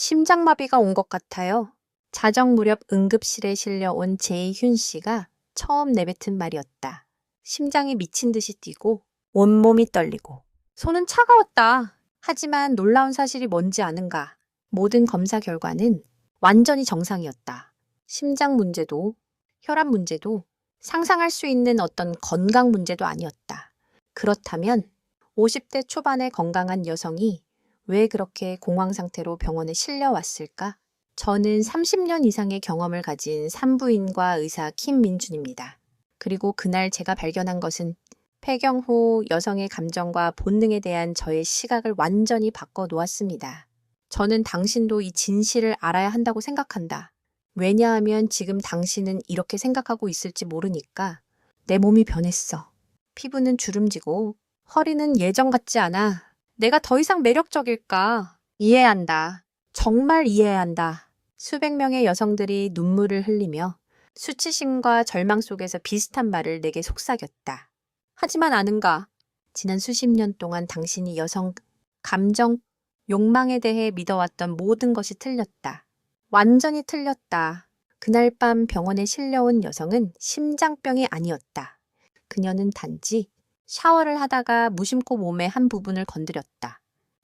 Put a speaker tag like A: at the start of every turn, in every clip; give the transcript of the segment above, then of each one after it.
A: 심장마비가 온 것 같아요. 자정 무렵 응급실에 실려온 제이윤 씨가 처음 내뱉은 말이었다. 심장이 미친 듯이 뛰고 온몸이 떨리고 손은 차가웠다. 하지만 놀라운 사실이 뭔지 아는가? 모든 검사 결과는 완전히 정상이었다. 심장 문제도 혈압 문제도 상상할 수 있는 어떤 건강 문제도 아니었다. 그렇다면 50대 초반의 건강한 여성이 왜 그렇게 공황 상태로 병원에 실려왔을까? 저는 30년 이상의 경험을 가진 산부인과 의사 김민준입니다. 그리고 그날 제가 발견한 것은 폐경 후 여성의 감정과 본능에 대한 저의 시각을 완전히 바꿔 놓았습니다. 저는 당신도 이 진실을 알아야 한다고 생각한다. 왜냐하면 지금 당신은 이렇게 생각하고 있을지 모르니까. 내 몸이 변했어. 피부는 주름지고 허리는 예전 같지 않아. 내가 더 이상 매력적일까? 이해한다. 정말 이해한다. 수백 명의 여성들이 눈물을 흘리며 수치심과 절망 속에서 비슷한 말을 내게 속삭였다. 하지만 아는가? 지난 수십 년 동안 당신이 여성 감정, 욕망에 대해 믿어왔던 모든 것이 틀렸다. 완전히 틀렸다. 그날 밤 병원에 실려온 여성은 심장병이 아니었다. 그녀는 단지 샤워를 하다가 무심코 몸의 한 부분을 건드렸다.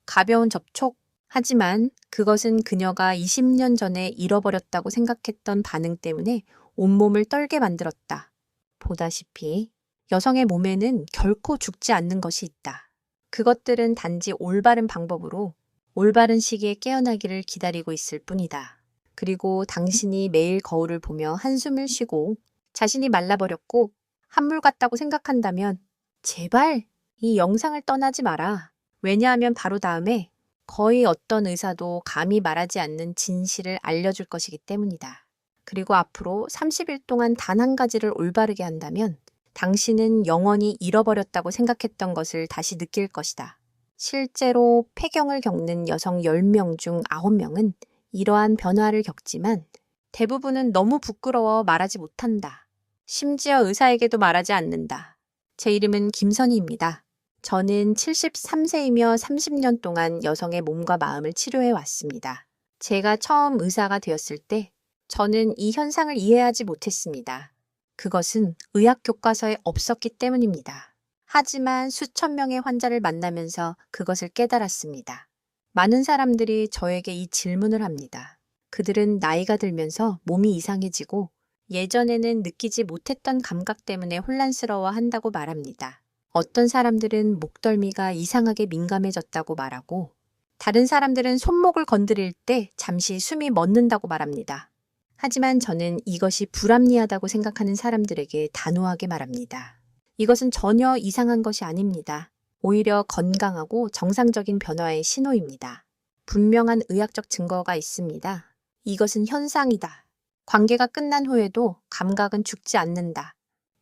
A: 가벼운 접촉. 하지만 그것은 그녀가 20년 전에 잃어버렸다고 생각했던 반응 때문에 온몸을 떨게 만들었다. 보다시피 여성의 몸에는 결코 죽지 않는 것이 있다. 그것들은 단지 올바른 방법으로 올바른 시기에 깨어나기를 기다리고 있을 뿐이다. 그리고 당신이 매일 거울을 보며 한숨을 쉬고 자신이 말라버렸고 한물 같다고 생각한다면 제발 이 영상을 떠나지 마라. 왜냐하면 바로 다음에 거의 어떤 의사도 감히 말하지 않는 진실을 알려줄 것이기 때문이다. 그리고 앞으로 30일 동안 단 한 가지를 올바르게 한다면 당신은 영원히 잃어버렸다고 생각했던 것을 다시 느낄 것이다. 실제로 폐경을 겪는 여성 10명 중 9명은 이러한 변화를 겪지만 대부분은 너무 부끄러워 말하지 못한다. 심지어 의사에게도 말하지 않는다. 제 이름은 김선희입니다. 저는 73세이며 30년 동안 여성의 몸과 마음을 치료해 왔습니다. 제가 처음 의사가 되었을 때 저는 이 현상을 이해하지 못했습니다. 그것은 의학 교과서에 없었기 때문입니다. 하지만 수천 명의 환자를 만나면서 그것을 깨달았습니다. 많은 사람들이 저에게 이 질문을 합니다. 그들은 나이가 들면서 몸이 이상해지고 예전에는 느끼지 못했던 감각 때문에 혼란스러워 한다고 말합니다. 어떤 사람들은 목덜미가 이상하게 민감해졌다고 말하고 다른 사람들은 손목을 건드릴 때 잠시 숨이 멎는다고 말합니다. 하지만 저는 이것이 불합리하다고 생각하는 사람들에게 단호하게 말합니다. 이것은 전혀 이상한 것이 아닙니다. 오히려 건강하고 정상적인 변화의 신호입니다. 분명한 의학적 증거가 있습니다. 이것은 현상이다. 관계가 끝난 후에도 감각은 죽지 않는다.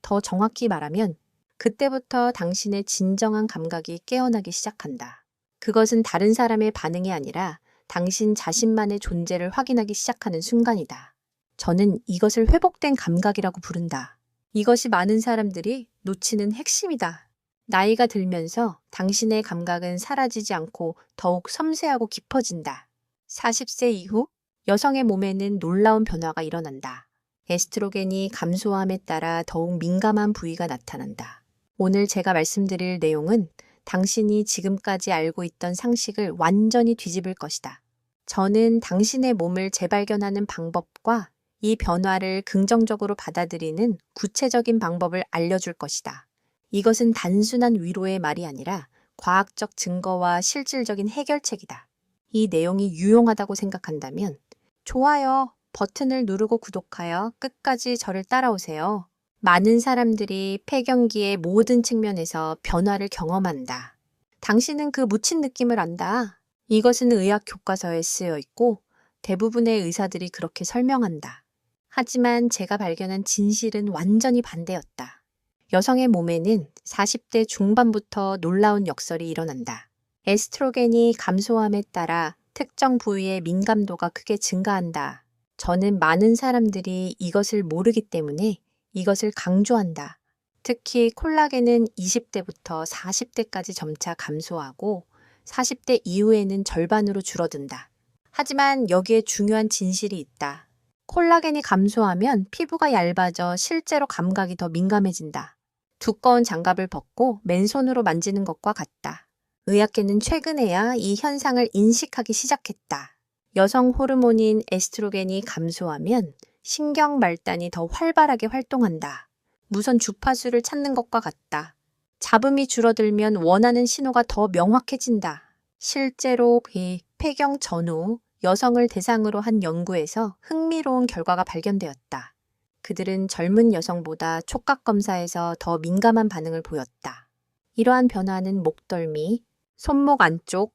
A: 더 정확히 말하면 그때부터 당신의 진정한 감각이 깨어나기 시작한다. 그것은 다른 사람의 반응이 아니라 당신 자신만의 존재를 확인하기 시작하는 순간이다. 저는 이것을 회복된 감각이라고 부른다. 이것이 많은 사람들이 놓치는 핵심이다. 나이가 들면서 당신의 감각은 사라지지 않고 더욱 섬세하고 깊어진다. 40세 이후 여성의 몸에는 놀라운 변화가 일어난다. 에스트로겐이 감소함에 따라 더욱 민감한 부위가 나타난다. 오늘 제가 말씀드릴 내용은 당신이 지금까지 알고 있던 상식을 완전히 뒤집을 것이다. 저는 당신의 몸을 재발견하는 방법과 이 변화를 긍정적으로 받아들이는 구체적인 방법을 알려줄 것이다. 이것은 단순한 위로의 말이 아니라 과학적 증거와 실질적인 해결책이다. 이 내용이 유용하다고 생각한다면 좋아요 버튼을 누르고 구독하여 끝까지 저를 따라오세요. 많은 사람들이 폐경기의 모든 측면에서 변화를 경험한다. 당신은 그 묻힌 느낌을 안다. 이것은 의학 교과서에 쓰여 있고 대부분의 의사들이 그렇게 설명한다. 하지만 제가 발견한 진실은 완전히 반대였다. 여성의 몸에는 40대 중반부터 놀라운 역설이 일어난다. 에스트로겐이 감소함에 따라 특정 부위의 민감도가 크게 증가한다. 저는 많은 사람들이 이것을 모르기 때문에 이것을 강조한다. 특히 콜라겐은 20대부터 40대까지 점차 감소하고 40대 이후에는 절반으로 줄어든다. 하지만 여기에 중요한 진실이 있다. 콜라겐이 감소하면 피부가 얇아져 실제로 감각이 더 민감해진다. 두꺼운 장갑을 벗고 맨손으로 만지는 것과 같다. 의학계는 최근에야 이 현상을 인식하기 시작했다. 여성 호르몬인 에스트로겐이 감소하면 신경 말단이 더 활발하게 활동한다. 무선 주파수를 찾는 것과 같다. 잡음이 줄어들면 원하는 신호가 더 명확해진다. 실제로 폐경 전후 여성을 대상으로 한 연구에서 흥미로운 결과가 발견되었다. 그들은 젊은 여성보다 촉각 검사에서 더 민감한 반응을 보였다. 이러한 변화는 목덜미, 손목 안쪽,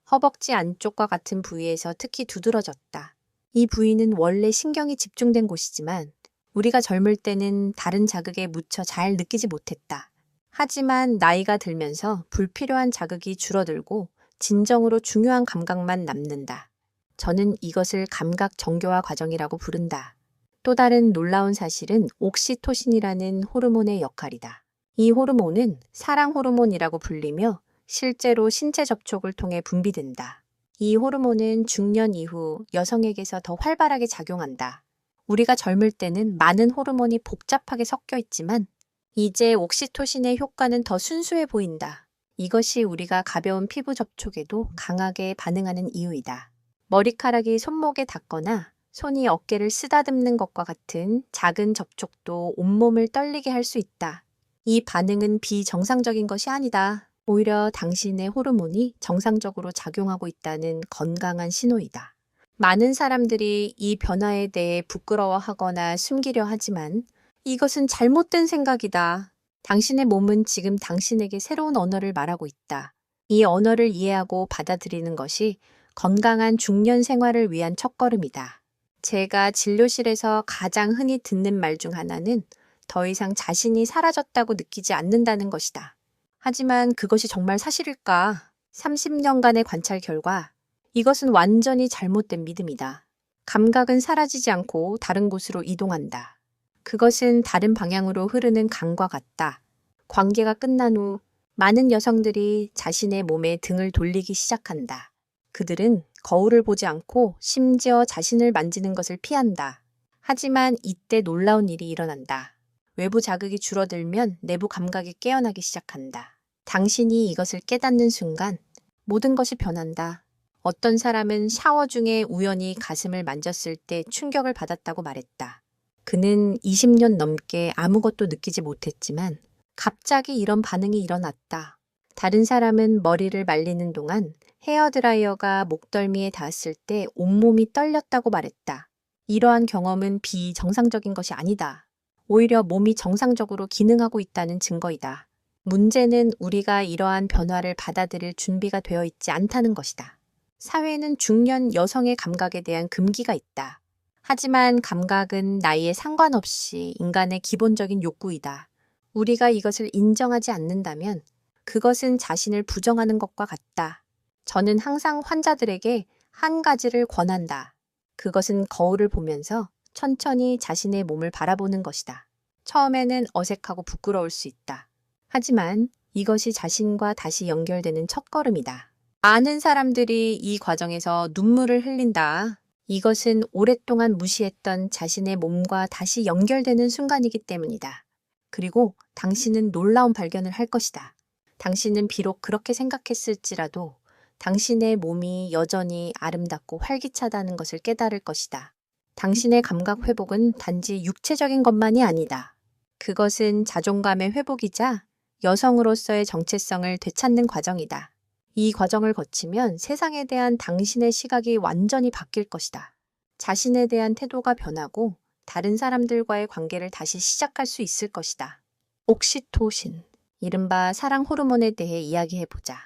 A: 허벅지 안쪽과 같은 부위에서 특히 두드러졌다. 이 부위는 원래 신경이 집중된 곳이지만 우리가 젊을 때는 다른 자극에 묻혀 잘 느끼지 못했다. 하지만 나이가 들면서 불필요한 자극이 줄어들고 진정으로 중요한 감각만 남는다. 저는 이것을 감각 정교화 과정이라고 부른다. 또 다른 놀라운 사실은 옥시토신이라는 호르몬의 역할이다. 이 호르몬은 사랑 호르몬이라고 불리며 실제로 신체 접촉을 통해 분비된다. 이 호르몬은 중년 이후 여성에게서 더 활발하게 작용한다. 우리가 젊을 때는 많은 호르몬이 복잡하게 섞여 있지만 이제 옥시토신의 효과는 더 순수해 보인다. 이것이 우리가 가벼운 피부 접촉에도 강하게 반응하는 이유이다. 머리카락이 손목에 닿거나 손이 어깨를 쓰다듬는 것과 같은 작은 접촉도 온몸을 떨리게 할 수 있다. 이 반응은 비정상적인 것이 아니다. 오히려 당신의 호르몬이 정상적으로 작용하고 있다는 건강한 신호이다. 많은 사람들이 이 변화에 대해 부끄러워하거나 숨기려 하지만 이것은 잘못된 생각이다. 당신의 몸은 지금 당신에게 새로운 언어를 말하고 있다. 이 언어를 이해하고 받아들이는 것이 건강한 중년 생활을 위한 첫걸음이다. 제가 진료실에서 가장 흔히 듣는 말 중 하나는 더 이상 자신이 사라졌다고 느끼지 않는다는 것이다. 하지만 그것이 정말 사실일까? 30년간의 관찰 결과 이것은 완전히 잘못된 믿음이다. 감각은 사라지지 않고 다른 곳으로 이동한다. 그것은 다른 방향으로 흐르는 강과 같다. 관계가 끝난 후 많은 여성들이 자신의 몸에 등을 돌리기 시작한다. 그들은 거울을 보지 않고 심지어 자신을 만지는 것을 피한다. 하지만 이때 놀라운 일이 일어난다. 외부 자극이 줄어들면 내부 감각이 깨어나기 시작한다. 당신이 이것을 깨닫는 순간 모든 것이 변한다. 어떤 사람은 샤워 중에 우연히 가슴을 만졌을 때 충격을 받았다고 말했다. 그는 20년 넘게 아무것도 느끼지 못했지만 갑자기 이런 반응이 일어났다. 다른 사람은 머리를 말리는 동안 헤어드라이어가 목덜미에 닿았을 때 온몸이 떨렸다고 말했다. 이러한 경험은 비정상적인 것이 아니다. 오히려 몸이 정상적으로 기능하고 있다는 증거이다. 문제는 우리가 이러한 변화를 받아들일 준비가 되어 있지 않다는 것이다. 사회에는 중년 여성의 감각에 대한 금기가 있다. 하지만 감각은 나이에 상관없이 인간의 기본적인 욕구이다. 우리가 이것을 인정하지 않는다면 그것은 자신을 부정하는 것과 같다. 저는 항상 환자들에게 한 가지를 권한다. 그것은 거울을 보면서 천천히 자신의 몸을 바라보는 것이다. 처음에는 어색하고 부끄러울 수 있다. 하지만 이것이 자신과 다시 연결되는 첫걸음이다. 많은 사람들이 이 과정에서 눈물을 흘린다. 이것은 오랫동안 무시했던 자신의 몸과 다시 연결되는 순간이기 때문이다. 그리고 당신은 놀라운 발견을 할 것이다. 당신은 비록 그렇게 생각했을지라도 당신의 몸이 여전히 아름답고 활기차다는 것을 깨달을 것이다. 당신의 감각 회복은 단지 육체적인 것만이 아니다. 그것은 자존감의 회복이자 여성으로서의 정체성을 되찾는 과정이다. 이 과정을 거치면 세상에 대한 당신의 시각이 완전히 바뀔 것이다. 자신에 대한 태도가 변하고 다른 사람들과의 관계를 다시 시작할 수 있을 것이다. 옥시토신, 이른바 사랑 호르몬에 대해 이야기해보자.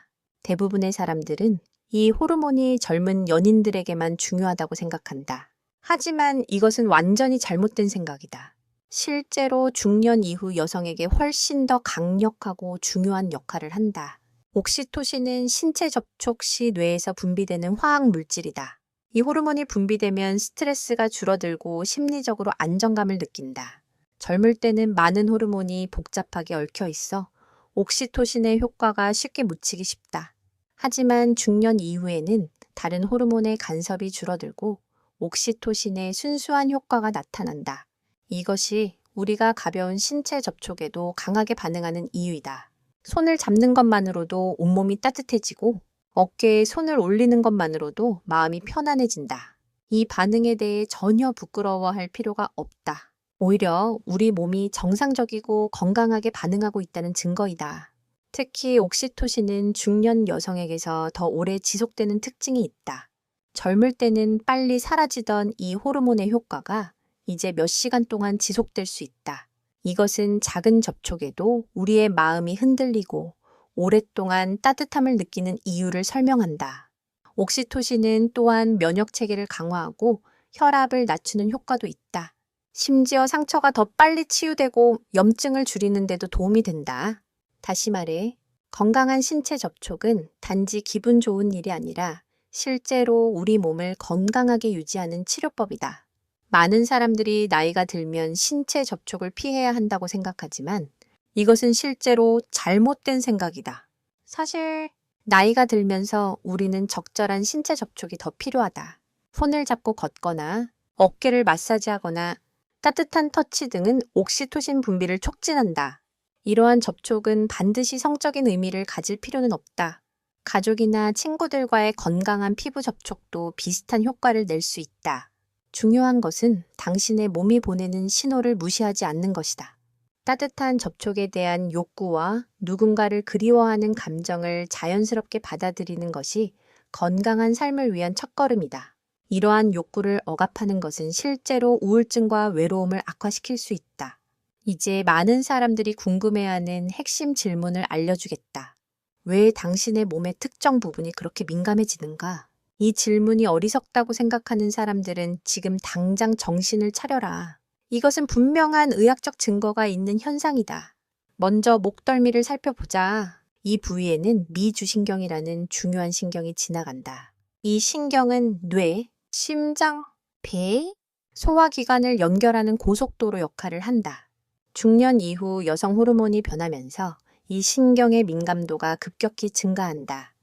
A: 대부분의 사람들은 이 호르몬이 젊은 연인들에게만 중요하다고 생각한다. 하지만 이것은 완전히 잘못된 생각이다. 실제로 중년 이후 여성에게 훨씬 더 강력하고 중요한 역할을 한다. 옥시토신은 신체 접촉 시 뇌에서 분비되는 화학 물질이다. 이 호르몬이 분비되면 스트레스가 줄어들고 심리적으로 안정감을 느낀다. 젊을 때는 많은 호르몬이 복잡하게 얽혀 있어 옥시토신의 효과가 쉽게 묻히기 쉽다. 하지만 중년 이후에는 다른 호르몬의 간섭이 줄어들고 옥시토신의 순수한 효과가 나타난다. 이것이 우리가 가벼운 신체 접촉에도 강하게 반응하는 이유이다. 손을 잡는 것만으로도 온몸이 따뜻해지고 어깨에 손을 올리는 것만으로도 마음이 편안해진다. 이 반응에 대해 전혀 부끄러워할 필요가 없다. 오히려 우리 몸이 정상적이고 건강하게 반응하고 있다는 증거이다. 특히 옥시토신은 중년 여성에게서 더 오래 지속되는 특징이 있다. 젊을 때는 빨리 사라지던 이 호르몬의 효과가 이제 몇 시간 동안 지속될 수 있다. 이것은 작은 접촉에도 우리의 마음이 흔들리고 오랫동안 따뜻함을 느끼는 이유를 설명한다. 옥시토신은 또한 면역 체계를 강화하고 혈압을 낮추는 효과도 있다. 심지어 상처가 더 빨리 치유되고 염증을 줄이는 데도 도움이 된다. 다시 말해, 건강한 신체 접촉은 단지 기분 좋은 일이 아니라 실제로 우리 몸을 건강하게 유지하는 치료법이다. 많은 사람들이 나이가 들면 신체 접촉을 피해야 한다고 생각하지만 이것은 실제로 잘못된 생각이다. 사실 나이가 들면서 우리는 적절한 신체 접촉이 더 필요하다. 손을 잡고 걷거나 어깨를 마사지하거나 따뜻한 터치 등은 옥시토신 분비를 촉진한다. 이러한 접촉은 반드시 성적인 의미를 가질 필요는 없다. 가족이나 친구들과의 건강한 피부 접촉도 비슷한 효과를 낼 수 있다. 중요한 것은 당신의 몸이 보내는 신호를 무시하지 않는 것이다. 따뜻한 접촉에 대한 욕구와 누군가를 그리워하는 감정을 자연스럽게 받아들이는 것이 건강한 삶을 위한 첫걸음이다. 이러한 욕구를 억압하는 것은 실제로 우울증과 외로움을 악화시킬 수 있다. 이제 많은 사람들이 궁금해하는 핵심 질문을 알려주겠다. 왜 당신의 몸의 특정 부분이 그렇게 민감해지는가? 이 질문이 어리석다고 생각하는 사람들은 지금 당장 정신을 차려라. 이것은 분명한 의학적 증거가 있는 현상이다. 먼저 목덜미를 살펴보자. 이 부위에는 미주신경이라는 중요한 신경이 지나간다. 이 신경은 뇌, 심장, 배, 소화기관을 연결하는 고속도로 역할을 한다. 중년 이후 여성 호르몬이 변하면서 이 신경의 민감도가 급격히 증가한다.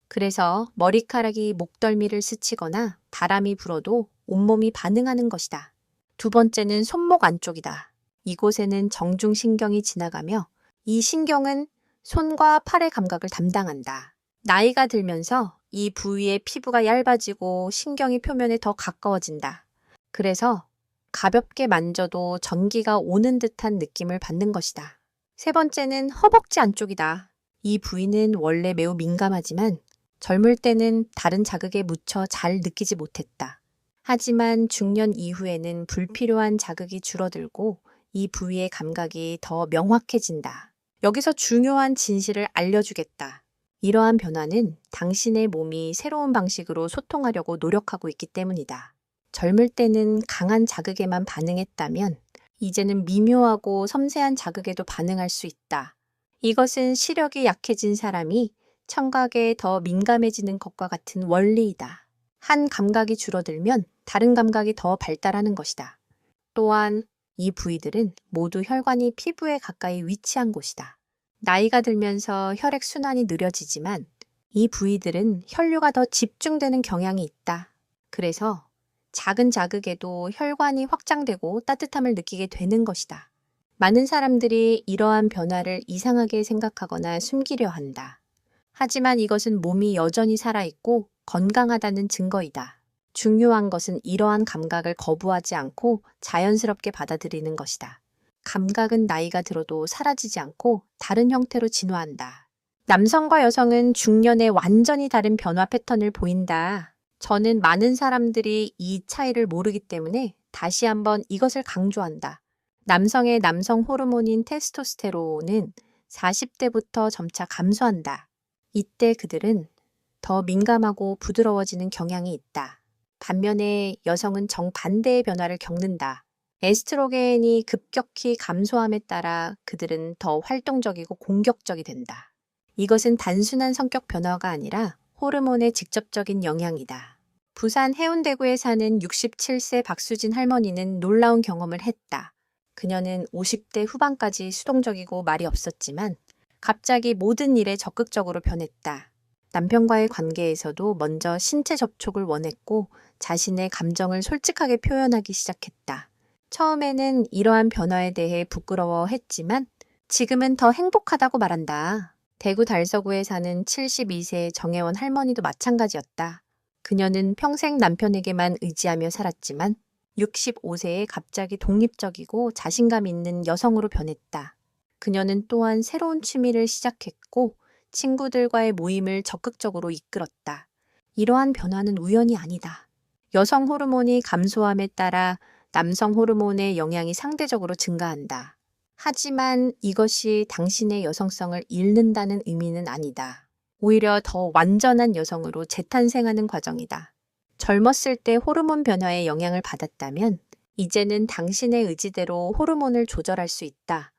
A: 그래서 머리카락이 목덜미를 스치거나 바람이 불어도 온몸이 반응하는 것이다. 두 번째는 손목 안쪽이다. 이곳에는 정중신경이 지나가며 이 신경은 손과 팔의 감각을 담당한다. 나이가 들면서 이 부위의 피부가 얇아지고 신경이 표면에 더 가까워진다. 그래서 가볍게 만져도 전기가 오는 듯한 느낌을 받는 것이다. 세 번째는 허벅지 안쪽이다. 이 부위는 원래 매우 민감하지만 젊을 때는 다른 자극에 묻혀 잘 느끼지 못했다. 하지만 중년 이후에는 불필요한 자극이 줄어들고 이 부위의 감각이 더 명확해진다. 여기서 중요한 진실을 알려주겠다. 이러한 변화는 당신의 몸이 새로운 방식으로 소통하려고 노력하고 있기 때문이다. 젊을 때는 강한 자극에만 반응했다면 이제는 미묘하고 섬세한 자극에도 반응할 수 있다. 이것은 시력이 약해진 사람이 청각에 더 민감해지는 것과 같은 원리이다. 한 감각이 줄어들면 다른 감각이 더 발달하는 것이다. 또한 이 부위들은 모두 혈관이 피부에 가까이 위치한 곳이다. 나이가 들면서 혈액 순환이 느려지지만 이 부위들은 혈류가 더 집중되는 경향이 있다. 그래서 작은 자극에도 혈관이 확장되고 따뜻함을 느끼게 되는 것이다. 많은 사람들이 이러한 변화를 이상하게 생각하거나 숨기려 한다. 하지만 이것은 몸이 여전히 살아있고 건강하다는 증거이다. 중요한 것은 이러한 감각을 거부하지 않고 자연스럽게 받아들이는 것이다. 감각은 나이가 들어도 사라지지 않고 다른 형태로 진화한다. 남성과 여성은 중년에 완전히 다른 변화 패턴을 보인다. 저는 많은 사람들이 이 차이를 모르기 때문에 다시 한번 이것을 강조한다. 남성의 남성 호르몬인 테스토스테론은 40대부터 점차 감소한다. 이때 그들은 더 민감하고 부드러워지는 경향이 있다. 반면에 여성은 정반대의 변화를 겪는다. 에스트로겐이 급격히 감소함에 따라 그들은 더 활동적이고 공격적이 된다. 이것은 단순한 성격 변화가 아니라 호르몬의 직접적인 영향이다. 부산 해운대구에 사는 67세 박수진 할머니는 놀라운 경험을 했다. 그녀는 50대 후반까지 수동적이고 말이 없었지만 갑자기 모든 일에 적극적으로 변했다. 남편과의 관계에서도 먼저 신체 접촉을 원했고 자신의 감정을 솔직하게 표현하기 시작했다. 처음에는 이러한 변화에 대해 부끄러워했지만 지금은 더 행복하다고 말한다. 대구 달서구에 사는 72세 정혜원 할머니도 마찬가지였다. 그녀는 평생 남편에게만 의지하며 살았지만 65세에 갑자기 독립적이고 자신감 있는 여성으로 변했다. 그녀는 또한 새로운 취미를 시작했고 친구들과의 모임을 적극적으로 이끌었다. 이러한 변화는 우연이 아니다. 여성 호르몬이 감소함에 따라 남성 호르몬의 영향이 상대적으로 증가한다. 하지만 이것이 당신의 여성성을 잃는다는 의미는 아니다. 오히려 더 완전한 여성으로 재탄생하는 과정이다. 젊었을 때 호르몬 변화에 영향을 받았다면 이제는 당신의 의지대로 호르몬을 조절할 수 있다.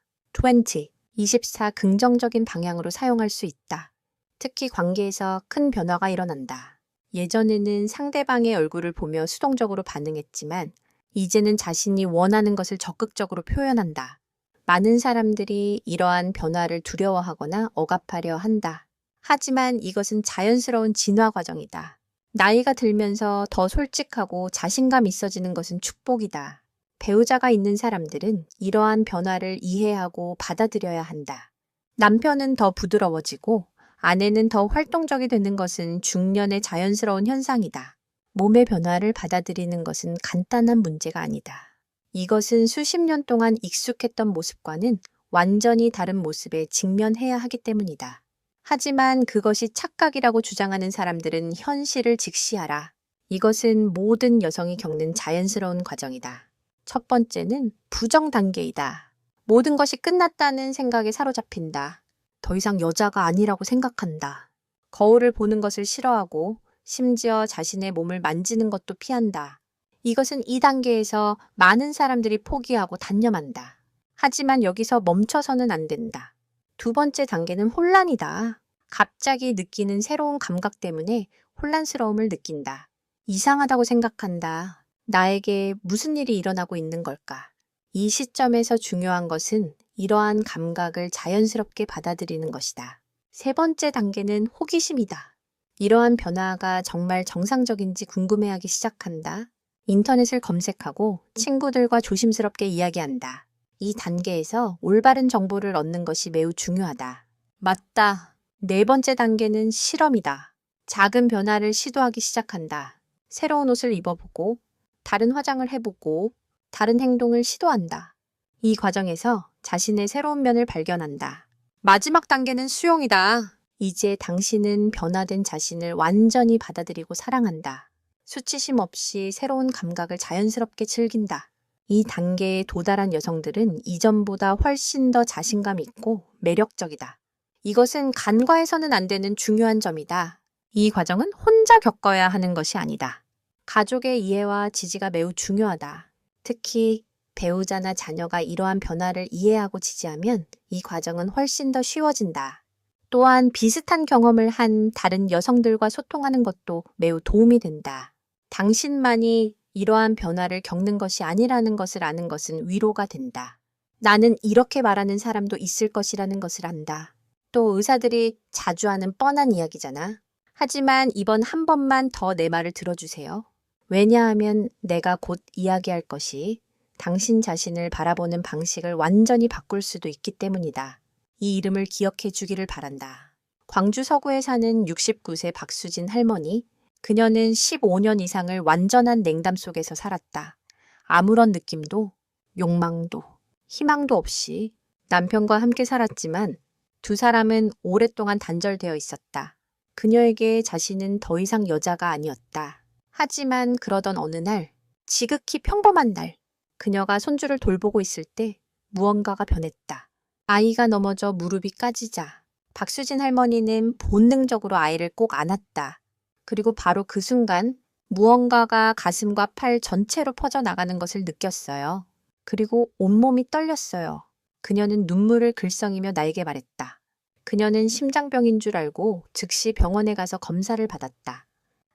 A: 24 긍정적인 방향으로 사용할 수 있다. 특히 관계에서 큰 변화가 일어난다. 예전에는 상대방의 얼굴을 보며 수동적으로 반응했지만 이제는 자신이 원하는 것을 적극적으로 표현한다. 많은 사람들이 이러한 변화를 두려워하거나 억압하려 한다. 하지만 이것은 자연스러운 진화 과정이다. 나이가 들면서 더 솔직하고 자신감 있어지는 것은 축복이다. 배우자가 있는 사람들은 이러한 변화를 이해하고 받아들여야 한다. 남편은 더 부드러워지고 아내는 더 활동적이 되는 것은 중년의 자연스러운 현상이다. 몸의 변화를 받아들이는 것은 간단한 문제가 아니다. 이것은 수십 년 동안 익숙했던 모습과는 완전히 다른 모습에 직면해야 하기 때문이다. 하지만 그것이 착각이라고 주장하는 사람들은 현실을 직시하라. 이것은 모든 여성이 겪는 자연스러운 과정이다. 첫 번째는 부정 단계이다. 모든 것이 끝났다는 생각에 사로잡힌다. 더 이상 여자가 아니라고 생각한다. 거울을 보는 것을 싫어하고 심지어 자신의 몸을 만지는 것도 피한다. 이것은 이 단계에서 많은 사람들이 포기하고 단념한다. 하지만 여기서 멈춰서는 안 된다. 두 번째 단계는 혼란이다. 갑자기 느끼는 새로운 감각 때문에 혼란스러움을 느낀다. 이상하다고 생각한다. 나에게 무슨 일이 일어나고 있는 걸까? 이 시점에서 중요한 것은 이러한 감각을 자연스럽게 받아들이는 것이다. 세 번째 단계는 호기심이다. 이러한 변화가 정말 정상적인지 궁금해하기 시작한다. 인터넷을 검색하고 친구들과 조심스럽게 이야기한다. 이 단계에서 올바른 정보를 얻는 것이 매우 중요하다. 맞다. 네 번째 단계는 실험이다. 작은 변화를 시도하기 시작한다. 새로운 옷을 입어보고, 다른 화장을 해보고, 다른 행동을 시도한다. 이 과정에서 자신의 새로운 면을 발견한다. 마지막 단계는 수용이다. 이제 당신은 변화된 자신을 완전히 받아들이고 사랑한다. 수치심 없이 새로운 감각을 자연스럽게 즐긴다. 이 단계에 도달한 여성들은 이전보다 훨씬 더 자신감 있고 매력적이다. 이것은 간과해서는 안 되는 중요한 점이다. 이 과정은 혼자 겪어야 하는 것이 아니다. 가족의 이해와 지지가 매우 중요하다. 특히 배우자나 자녀가 이러한 변화를 이해하고 지지하면 이 과정은 훨씬 더 쉬워진다. 또한 비슷한 경험을 한 다른 여성들과 소통하는 것도 매우 도움이 된다. 당신만이 이러한 변화를 겪는 것이 아니라는 것을 아는 것은 위로가 된다. 나는 이렇게 말하는 사람도 있을 것이라는 것을 안다. 또 의사들이 자주 하는 뻔한 이야기잖아. 하지만 이번 한 번만 더 내 말을 들어주세요. 왜냐하면 내가 곧 이야기할 것이 당신 자신을 바라보는 방식을 완전히 바꿀 수도 있기 때문이다. 이 이름을 기억해 주기를 바란다. 광주 서구에 사는 69세 박수진 할머니. 그녀는 15년 이상을 완전한 냉담 속에서 살았다. 아무런 느낌도, 욕망도, 희망도 없이 남편과 함께 살았지만 두 사람은 오랫동안 단절되어 있었다. 그녀에게 자신은 더 이상 여자가 아니었다. 하지만 그러던 어느 날, 지극히 평범한 날, 그녀가 손주를 돌보고 있을 때 무언가가 변했다. 아이가 넘어져 무릎이 까지자 박수진 할머니는 본능적으로 아이를 꼭 안았다. 그리고 바로 그 순간 무언가가 가슴과 팔 전체로 퍼져나가는 것을 느꼈어요. 그리고 온몸이 떨렸어요. 그녀는 눈물을 글썽이며 나에게 말했다. 그녀는 심장병인 줄 알고 즉시 병원에 가서 검사를 받았다.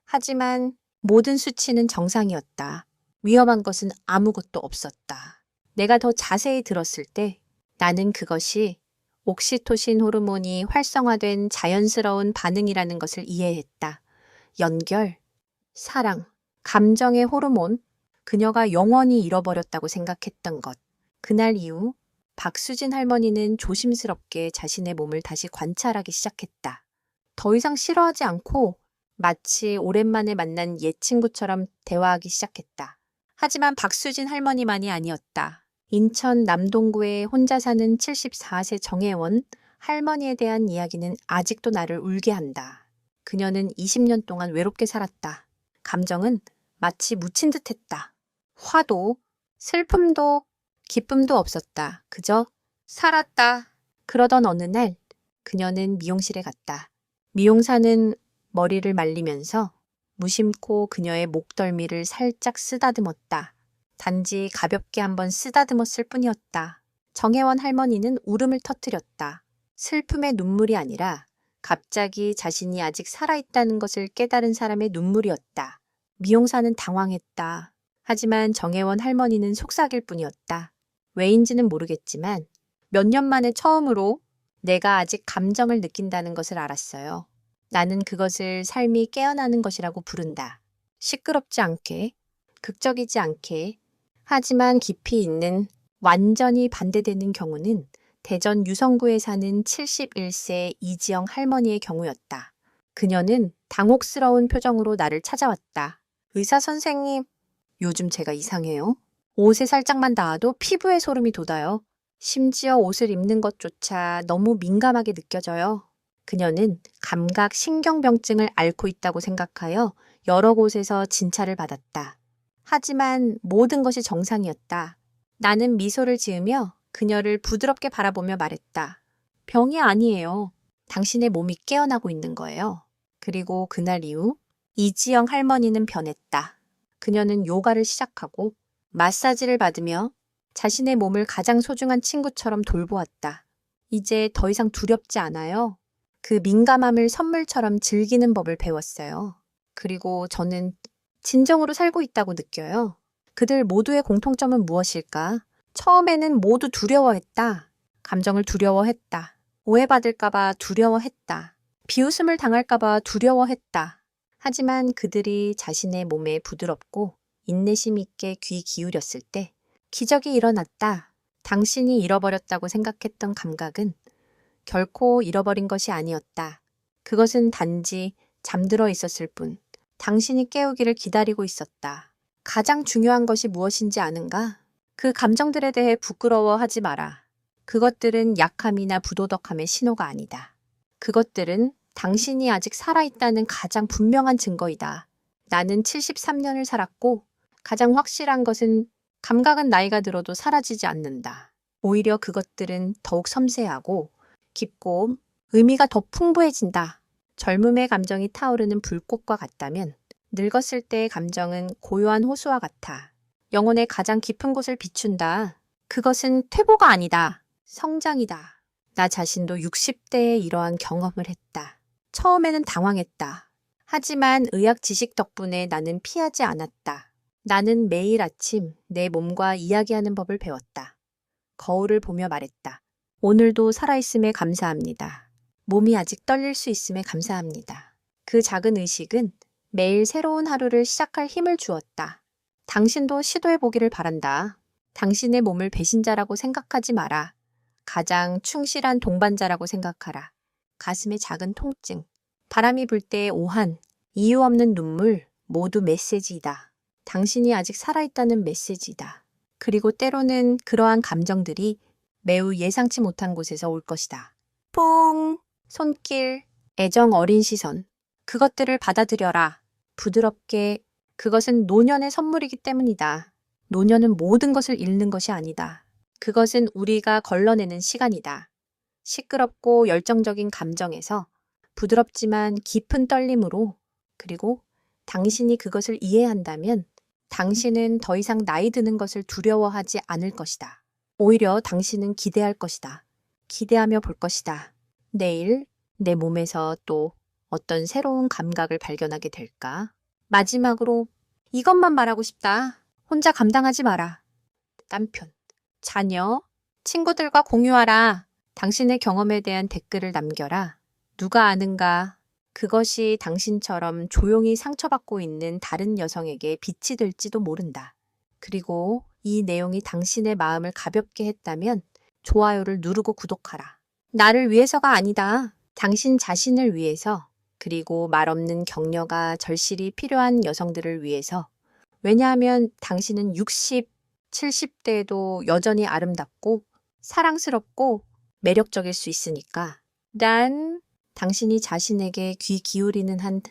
A: 하지만 모든 수치는 정상이었다. 위험한 것은 아무것도 없었다. 내가 더 자세히 들었을 때 나는 그것이 옥시토신 호르몬이 활성화된 자연스러운 반응이라는 것을 이해했다. 연결, 사랑, 감정의 호르몬, 그녀가 영원히 잃어버렸다고 생각했던 것. 그날 이후 박수진 할머니는 조심스럽게 자신의 몸을 다시 관찰하기 시작했다. 더 이상 싫어하지 않고 마치 오랜만에 만난 옛 친구처럼 대화하기 시작했다. 하지만 박수진 할머니만이 아니었다. 인천 남동구에 혼자 사는 74세 정혜원 할머니에 대한 이야기는 아직도 나를 울게 한다. 그녀는 20년 동안 외롭게 살았다. 감정은 마치 묻힌 듯했다. 화도, 슬픔도, 기쁨도 없었다. 그저 살았다. 그러던 어느 날 그녀는 미용실에 갔다. 미용사는 머리를 말리면서 무심코 그녀의 목덜미를 살짝 쓰다듬었다. 단지 가볍게 한번 쓰다듬었을 뿐이었다. 정혜원 할머니는 울음을 터뜨렸다. 슬픔의 눈물이 아니라 갑자기 자신이 아직 살아있다는 것을 깨달은 사람의 눈물이었다. 미용사는 당황했다. 하지만 정혜원 할머니는 속삭일 뿐이었다. 왜인지는 모르겠지만 몇 년 만에 처음으로 내가 아직 감정을 느낀다는 것을 알았어요. 나는 그것을 삶이 깨어나는 것이라고 부른다. 시끄럽지 않게, 극적이지 않게, 하지만 깊이 있는 완전히 반대되는 경우는 대전 유성구에 사는 71세 이지영 할머니의 경우였다. 그녀는 당혹스러운 표정으로 나를 찾아왔다. 의사 선생님, 요즘 제가 이상해요. 옷에 살짝만 닿아도 피부에 소름이 돋아요. 심지어 옷을 입는 것조차 너무 민감하게 느껴져요. 그녀는 감각 신경병증을 앓고 있다고 생각하여 여러 곳에서 진찰을 받았다. 하지만 모든 것이 정상이었다. 나는 미소를 지으며 그녀를 부드럽게 바라보며 말했다. 병이 아니에요. 당신의 몸이 깨어나고 있는 거예요. 그리고 그날 이후 이지영 할머니는 변했다. 그녀는 요가를 시작하고 마사지를 받으며 자신의 몸을 가장 소중한 친구처럼 돌보았다. 이제 더 이상 두렵지 않아요. 그 민감함을 선물처럼 즐기는 법을 배웠어요. 그리고 저는 진정으로 살고 있다고 느껴요. 그들 모두의 공통점은 무엇일까? 처음에는 모두 두려워했다. 감정을 두려워했다. 오해받을까봐 두려워했다. 비웃음을 당할까봐 두려워했다. 하지만 그들이 자신의 몸에 부드럽고 인내심 있게 귀 기울였을 때 기적이 일어났다. 당신이 잃어버렸다고 생각했던 감각은 결코 잃어버린 것이 아니었다. 그것은 단지 잠들어 있었을 뿐 당신이 깨우기를 기다리고 있었다. 가장 중요한 것이 무엇인지 아는가? 그 감정들에 대해 부끄러워하지 마라. 그것들은 약함이나 부도덕함의 신호가 아니다. 그것들은 당신이 아직 살아있다는 가장 분명한 증거이다. 나는 73년을 살았고 가장 확실한 것은 감각은 나이가 들어도 사라지지 않는다. 오히려 그것들은 더욱 섬세하고 깊고 의미가 더 풍부해진다. 젊음의 감정이 타오르는 불꽃과 같다면 늙었을 때의 감정은 고요한 호수와 같아. 영혼의 가장 깊은 곳을 비춘다. 그것은 퇴보가 아니다. 성장이다. 나 자신도 60대에 이러한 경험을 했다. 처음에는 당황했다. 하지만 의학 지식 덕분에 나는 피하지 않았다. 나는 매일 아침 내 몸과 이야기하는 법을 배웠다. 거울을 보며 말했다. 오늘도 살아있음에 감사합니다. 몸이 아직 떨릴 수 있음에 감사합니다. 그 작은 의식은 매일 새로운 하루를 시작할 힘을 주었다. 당신도 시도해 보기를 바란다. 당신의 몸을 배신자라고 생각하지 마라. 가장 충실한 동반자라고 생각하라. 가슴의 작은 통증, 바람이 불 때의 오한, 이유 없는 눈물 모두 메시지이다. 당신이 아직 살아있다는 메시지이다. 그리고 때로는 그러한 감정들이 매우 예상치 못한 곳에서 올 것이다. 퐁! 손길, 애정 어린 시선. 그것들을 받아들여라. 부드럽게. 그것은 노년의 선물이기 때문이다. 노년은 모든 것을 잃는 것이 아니다. 그것은 우리가 걸러내는 시간이다. 시끄럽고 열정적인 감정에서 부드럽지만 깊은 떨림으로, 그리고 당신이 그것을 이해한다면 당신은 더 이상 나이 드는 것을 두려워하지 않을 것이다. 오히려 당신은 기대할 것이다. 기대하며 볼 것이다. 내일 내 몸에서 또 어떤 새로운 감각을 발견하게 될까? 마지막으로 이것만 말하고 싶다. 혼자 감당하지 마라. 남편, 자녀, 친구들과 공유하라. 당신의 경험에 대한 댓글을 남겨라. 누가 아는가? 그것이 당신처럼 조용히 상처받고 있는 다른 여성에게 빛이 될지도 모른다. 그리고 이 내용이 당신의 마음을 가볍게 했다면 좋아요를 누르고 구독하라. 나를 위해서가 아니다. 당신 자신을 위해서, 그리고 말없는 격려가 절실히 필요한 여성들을 위해서. 왜냐하면 당신은 60, 70대에도 여전히 아름답고 사랑스럽고 매력적일 수 있으니까. 난 당신이 자신에게 귀 기울이는 한